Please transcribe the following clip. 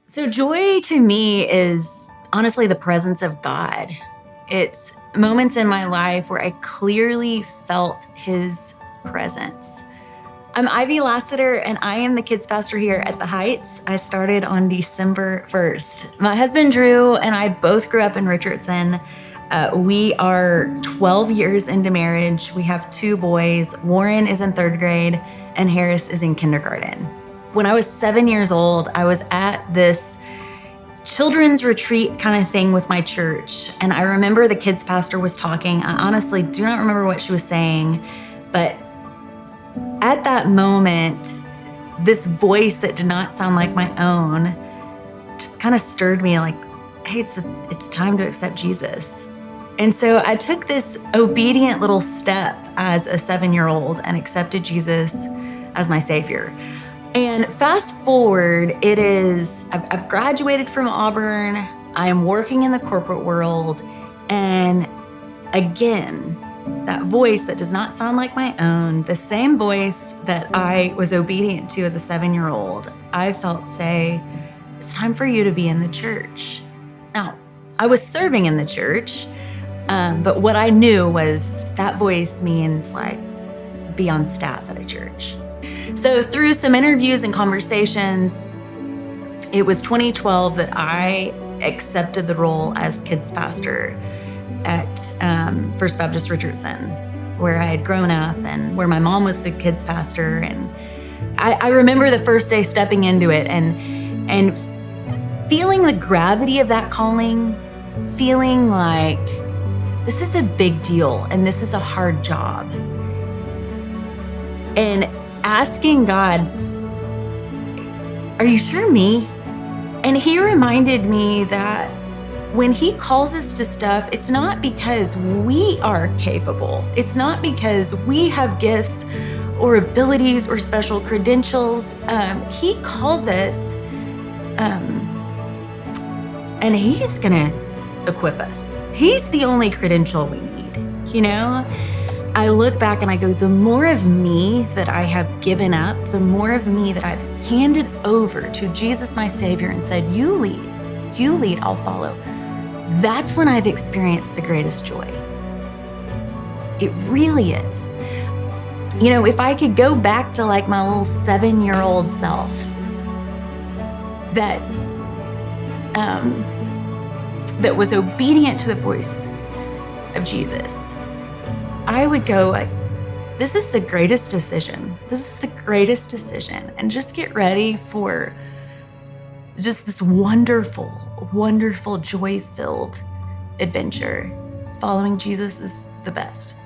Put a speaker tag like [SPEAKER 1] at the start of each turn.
[SPEAKER 1] So joy to me is honestly the presence of God. It's moments in my life where I clearly felt his presence. I'm Ivy Lassiter, and I am the kids pastor here at the Heights. I started on December 1st. My husband, Drew, and I both grew up in Richardson. We are 12 years into marriage. We have 2 boys. Warren is in 3rd grade, and Harris is in kindergarten. When I was 7 years old, I was at this children's retreat kind of thing with my church. And I remember the kids pastor was talking. I honestly do not remember what she was saying, but at that moment, this voice that did not sound like my own just kind of stirred me like, hey, it's time to accept Jesus. And so I took this obedient little step as a 7-year-old and accepted Jesus as my Savior. And fast forward, I've graduated from Auburn. I am working in the corporate world. And again, that voice that does not sound like my own, the same voice that I was obedient to as a 7-year-old, I felt say, it's time for you to be in the church. Now, I was serving in the church, but what I knew was that voice means like be on staff at a church. So through some interviews and conversations, it was 2012 that I accepted the role as kids pastor at First Baptist Richardson, where I had grown up and where my mom was the kids pastor. And I remember the first day stepping into it and feeling the gravity of that calling, feeling like this is a big deal and this is a hard job. And asking God, are you sure me? And he reminded me that when he calls us to stuff, it's not because we are capable. It's not because we have gifts or abilities or special credentials. He calls us, and he's gonna equip us. He's the only credential we need, you know? I look back and I go, the more of me that I have given up, the more of me that I've handed over to Jesus, my Savior, and said, you lead, I'll follow. That's when I've experienced the greatest joy. It really is. You know, if I could go back to like my little 7-year-old self that was obedient to the voice of Jesus, I would go like, this is the greatest decision. This is the greatest decision. And just get ready for just this wonderful, wonderful, joy-filled adventure. Following Jesus is the best.